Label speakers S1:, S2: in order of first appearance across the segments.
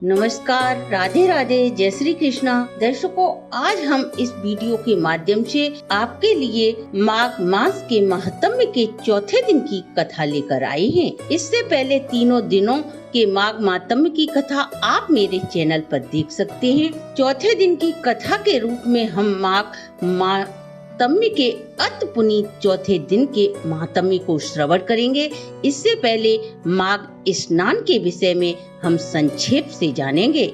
S1: नमस्कार, राधे राधे, जय श्री कृष्णा। दर्शकों, आज हम इस वीडियो के माध्यम से आपके लिए माघ मास के महात्म्य के चौथे दिन की कथा लेकर आए हैं। इससे पहले तीनों दिनों के माघ महात्म्य की कथा आप मेरे चैनल पर देख सकते हैं। चौथे दिन की कथा के रूप में हम माघ महात्म्य के अति पुनीत चौथे दिन के महात्म्य को श्रवण करेंगे। इससे पहले माघ स्नान के विषय में हम संक्षेप से जानेंगे।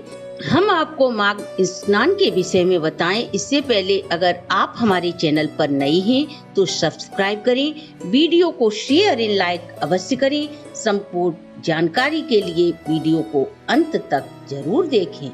S1: हम आपको माघ स्नान के विषय में बताएं इससे पहले अगर आप हमारे चैनल पर नए हैं तो सब्सक्राइब करें, वीडियो को शेयर एंड लाइक अवश्य करें। संपूर्ण जानकारी के लिए वीडियो को अंत तक जरूर देखें।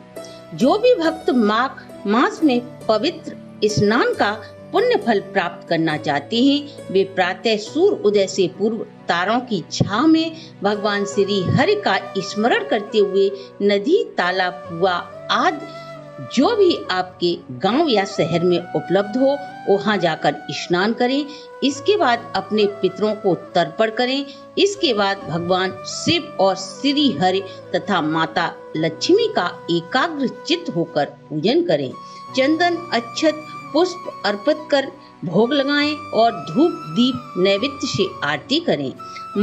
S1: जो भी भक्त माघ मास में पवित्र स्नान का पुण्य फल प्राप्त करना चाहते हैं, वे प्रातः सूर्य उदय से पूर्व तारों की छांव में भगवान श्री हरि का स्मरण करते हुए नदी, तालाब, कुआं आदि जो भी आपके गांव या शहर में उपलब्ध हो वहां जाकर स्नान करें। इसके बाद अपने पितरों को तर्पण करें। इसके बाद भगवान शिव और श्री हरि तथा माता लक्ष्मी का एकाग्र चित्त होकर पूजन करें। चंदन, अक्षत, पुष्प अर्पित कर भोग लगाएं और धूप दीप नैवेद्य से आरती करें।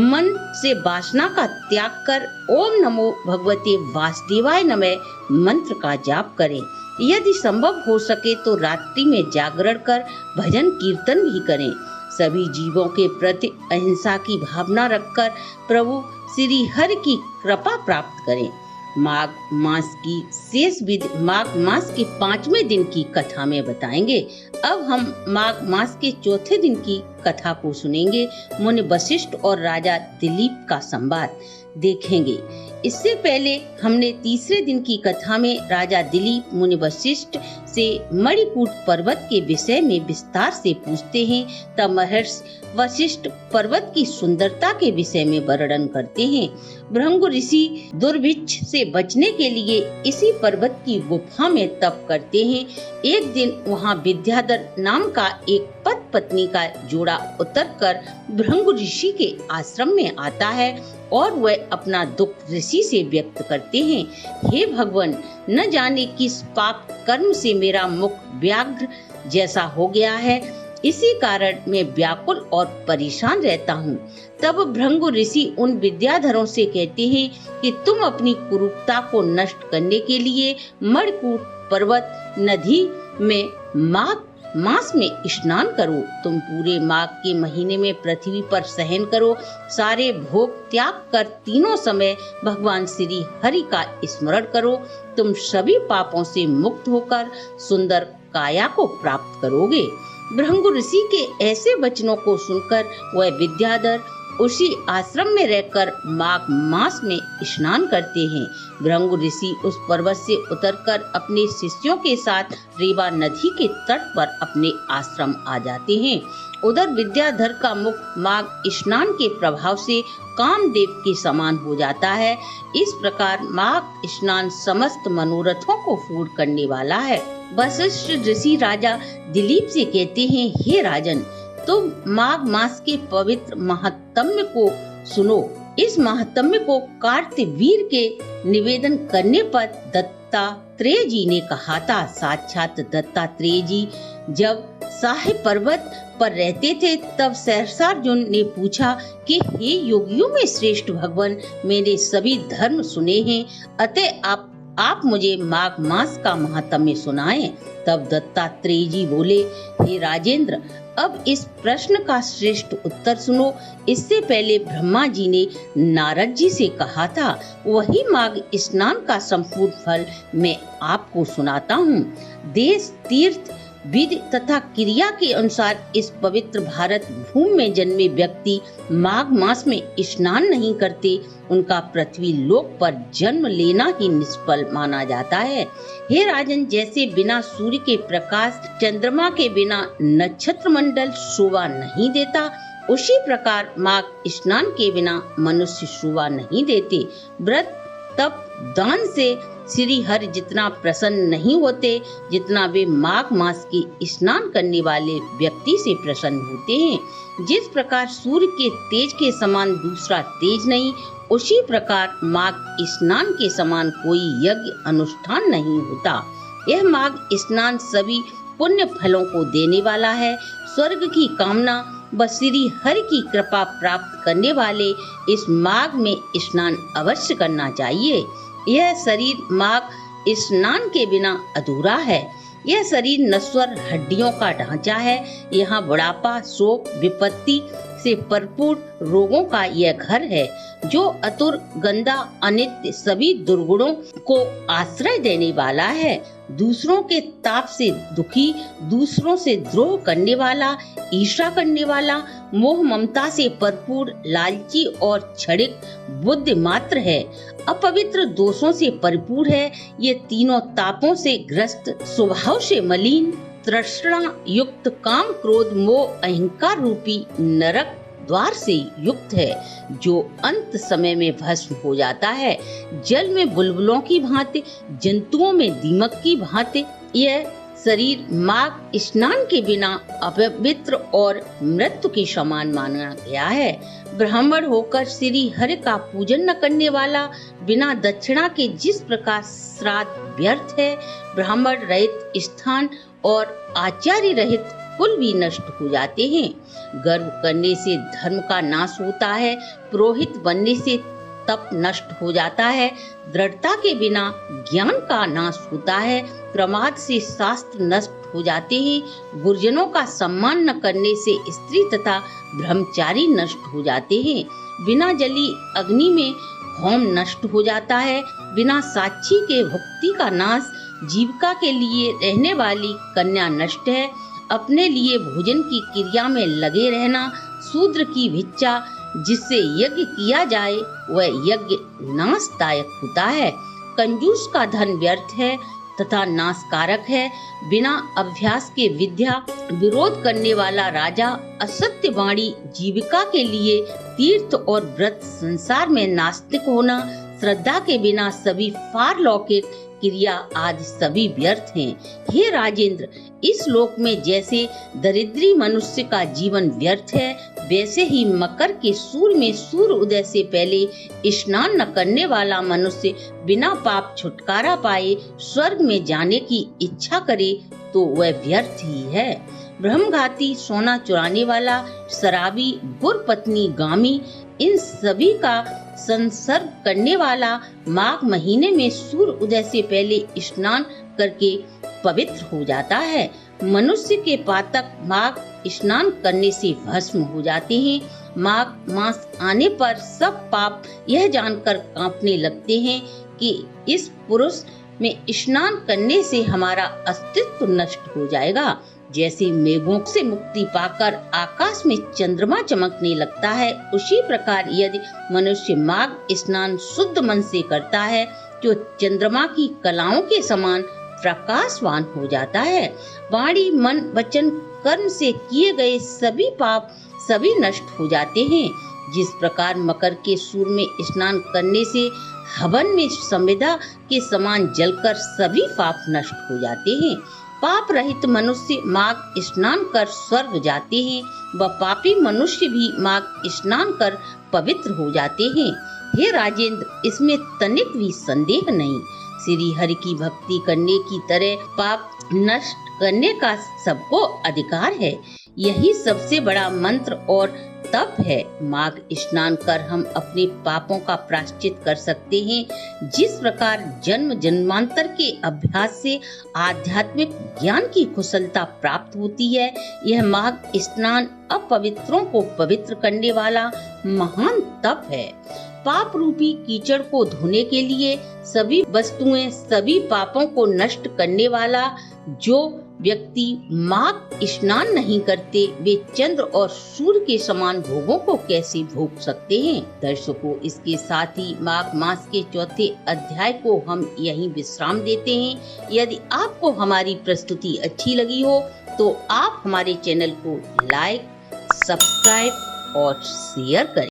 S1: मन से वासना का त्याग कर ओम नमो भगवते वासुदेवाय नमः मंत्र का जाप करें। यदि संभव हो सके तो रात्रि में जागरण कर भजन कीर्तन भी करें। सभी जीवों के प्रति अहिंसा की भावना रखकर प्रभु श्री हरि की कृपा प्राप्त करें। माघ मास की शेष विधि माघ मास के 5वें दिन की कथा में बताएंगे। अब हम माघ मास के चौथे दिन की कथा को सुनेंगे। मुनि वशिष्ठ और राजा दिलीप का संवाद देखेंगे। इससे पहले हमने तीसरे दिन की कथा में राजा दिलीप मुनि वशिष्ठ से मणिकूट पर्वत के विषय में विस्तार से पूछते हैं। तब महर्षि वशिष्ठ पर्वत की सुंदरता के विषय में वर्णन करते हैं। भृंगु ऋषि दुर्भिक्ष से बचने के लिए इसी पर्वत की गुफा में तप करते हैं। एक दिन वहां विद्याधर नाम का एक पति पत्नी का जोड़ा उतरकर भृंगु ऋषि के आश्रम में आता है और वह अपना दुख ऋषि से व्यक्त करते हैं। हे भगवान, न जाने किस पाप कर्म से मेरा मुख व्याघ्र जैसा हो गया है, इसी कारण मैं व्याकुल और परेशान रहता हूँ। तब भृंगु ऋषि उन विद्याधरों से कहते हैं कि तुम अपनी कुरूपता को नष्ट करने के लिए मणिकूट पर्वत नदी में माघ मास में स्नान करो। तुम पूरे माघ के महीने में पृथ्वी पर शयन करो। सारे भोग त्याग कर तीनों समय भगवान श्री हरि का स्मरण करो। तुम सभी पापों से मुक्त होकर सुंदर काया को प्राप्त करोगे। भृंगु ऋषि के ऐसे वचनों को सुनकर वह विद्याधर उसी आश्रम में रहकर माघ मास में स्नान करते हैं। भृंगु ऋषि उस पर्वत से उतरकर अपने शिष्यों के साथ रेवा नदी के तट पर अपने आश्रम आ जाते हैं। उधर विद्याधर का मुख माघ स्नान के प्रभाव से कामदेव के समान हो जाता है। इस प्रकार माघ स्नान समस्त मनोरथों को पूर्ण करने वाला है। वशिष्ठ ऋषि राजा दिलीप से कहते हैं, हे राजन, तुम माघ मास के पवित्र महात्म्य को सुनो। इस महात्म्य को कार्तवीर्य के निवेदन करने पर दत्तात्रेय जी ने कहा था। साक्षात दत्तात्रेय जी जब साहिब पर्वत पर रहते थे तब सहस्रार्जुन ने पूछा कि हे योगियों में श्रेष्ठ भगवान, मैंने सभी धर्म सुने हैं, अतः आप मुझे माघ मास का महात्म्य सुनाएं। तब दत्तात्रेय जी बोले, हे राजेंद्र, अब इस प्रश्न का श्रेष्ठ उत्तर सुनो। इससे पहले ब्रह्मा जी ने नारद जी से कहा था, वही माघ स्नान का संपूर्ण फल मैं आपको सुनाता हूँ। देश, तीर्थ, विधि तथा क्रिया के अनुसार इस पवित्र भारत भूमि में जन्मे व्यक्ति माघ मास में स्नान नहीं करते, उनका पृथ्वी लोक पर जन्म लेना ही निष्फल माना जाता है। हे राजन, जैसे बिना सूर्य के प्रकाश, चंद्रमा के बिना नक्षत्र मंडल शोभा नहीं देता, उसी प्रकार माघ स्नान के बिना मनुष्य शोभा नहीं देते। व्रत, तप, दान से श्री हरि जितना प्रसन्न नहीं होते जितना वे माघ मास के स्नान करने वाले व्यक्ति से प्रसन्न होते हैं। जिस प्रकार सूर्य के तेज के समान दूसरा तेज नहीं उसी प्रकार माघ स्नान के समान कोई यज्ञ अनुष्ठान नहीं होता। यह माघ स्नान सभी पुण्य फलों को देने वाला है। स्वर्ग की कामना व श्री हरि की कृपा प्राप्त करने वाले इस माघ में स्नान अवश्य करना चाहिए। यह शरीर माघ स्नान के बिना अधूरा है। यह शरीर नश्वर हड्डियों का ढांचा है। यहाँ बुढ़ापा, शोक, विपत्ति से भरपूर रोगों का यह घर है, जो अतुर, गंदा, अनित्य सभी दुर्गुणों को आश्रय देने वाला है। दूसरों के ताप से दुखी, दूसरों से द्रोह करने वाला, ईर्ष्या करने वाला, मोह ममता से भरपूर, लालची और क्षणिक बुद्धि मात्र है। अपवित्र दोषों से परिपूर्ण है। ये तीनों तापों से ग्रस्त, स्वभाव से मलिन, तृष्णा युक्त, काम, क्रोध, मोह, अहंकार रूपी नरक द्वार से युक्त है, जो अंत समय में भस्म हो जाता है। जल में बुलबुलों की भांति, जंतुओं में दीमक की भांति यह शरीर माघ स्नान के बिना अपवित्र और मृत्यु के समान माना गया है। ब्राह्मण होकर श्री हरि का पूजन न करने वाला बिना दक्षिणा के जिस प्रकार श्राद्ध व्यर्थ है, ब्राह्मण रहित स्थान और आचार्य रहित कुल भी नष्ट हो जाते हैं। गर्व करने से धर्म का नाश होता है। पुरोहित बनने से तप नष्ट हो जाता है। दृढ़ता के बिना ज्ञान का नाश होता है। प्रमाद से शास्त्र नष्ट हो जाते हैं। गुरुजनों का सम्मान न करने से स्त्री तथा ब्रह्मचारी नष्ट हो जाते हैं। बिना जली अग्नि में होम नष्ट हो जाता है। बिना साक्षी के भक्ति का नाश। जीविका के लिए रहने वाली कन्या नष्ट है। अपने लिए भोजन की क्रिया में लगे रहना। शूद्र की भिक्षा जिससे यज्ञ किया जाए वह यज्ञ नाशदायक होता है। कंजूस का धन व्यर्थ है तथा नाशकारक है। बिना अभ्यास के विद्या विरोध करने वाला राजा, असत्य वाणी जीविका के लिए तीर्थ और व्रत, संसार में नास्तिक होना, श्रद्धा के बिना सभी पारलौकिक क्रिया आदि सभी व्यर्थ हैं। हे राजेंद्र, इस लोक में जैसे दरिद्री मनुष्य का जीवन व्यर्थ है, वैसे ही मकर के सूर्य में सूर्य उदय से पहले स्नान न करने वाला मनुष्य बिना पाप छुटकारा पाए स्वर्ग में जाने की इच्छा करे तो वह व्यर्थ ही है। ब्रह्मघाती, सोना चुराने वाला, शराबी, गुरपत्नी गामी, इन सभी का संसर्ग करने वाला माघ महीने में सूर्य उदय से पहले स्नान करके पवित्र हो जाता है। मनुष्य के पातक माघ स्नान करने से भस्म हो जाते हैं। माघ मास आने पर सब पाप यह जानकर कांपने लगते हैं कि इस पुरुष में स्नान करने से हमारा अस्तित्व नष्ट हो जाएगा। जैसे मेघों से मुक्ति पाकर आकाश में चंद्रमा चमकने लगता है, उसी प्रकार यदि मनुष्य माघ स्नान शुद्ध मन से करता है तो चंद्रमा की कलाओं के समान प्रकाशवान हो जाता है। वाणी, मन, वचन, कर्म से किए गए सभी पाप सभी नष्ट हो जाते हैं। जिस प्रकार मकर के सूर्य में स्नान करने से हवन में संविदा के समान जलकर सभी पाप नष्ट हो जाते हैं। पाप रहित मनुष्य माघ स्नान कर स्वर्ग जाते हैं व पापी मनुष्य भी माघ स्नान कर पवित्र हो जाते हैं। हे राजेंद्र, इसमें तनिक भी संदेह नहीं। श्री हरि की भक्ति करने की तरह पाप नष्ट करने का सबको अधिकार है। यही सबसे बड़ा मंत्र और तप है। माघ स्नान कर हम अपने पापों का प्रायश्चित कर सकते हैं। जिस प्रकार जन्म जन्मांतर के अभ्यास से आध्यात्मिक ज्ञान की कुशलता प्राप्त होती है, यह माघ स्नान अपवित्रों को पवित्र करने वाला महान तप है। पाप रूपी कीचड़ को धोने के लिए सभी वस्तुएं, सभी पापों को नष्ट करने वाला जो व्यक्ति माघ स्नान नहीं करते, वे चंद्र और सूर्य के समान भोगों को कैसे भोग सकते हैं। दर्शकों, इसके साथ ही माघ मास के चौथे अध्याय को हम यहीं विश्राम देते हैं। यदि आपको हमारी प्रस्तुति अच्छी लगी हो तो आप हमारे चैनल को लाइक, सब्सक्राइब और शेयर करें।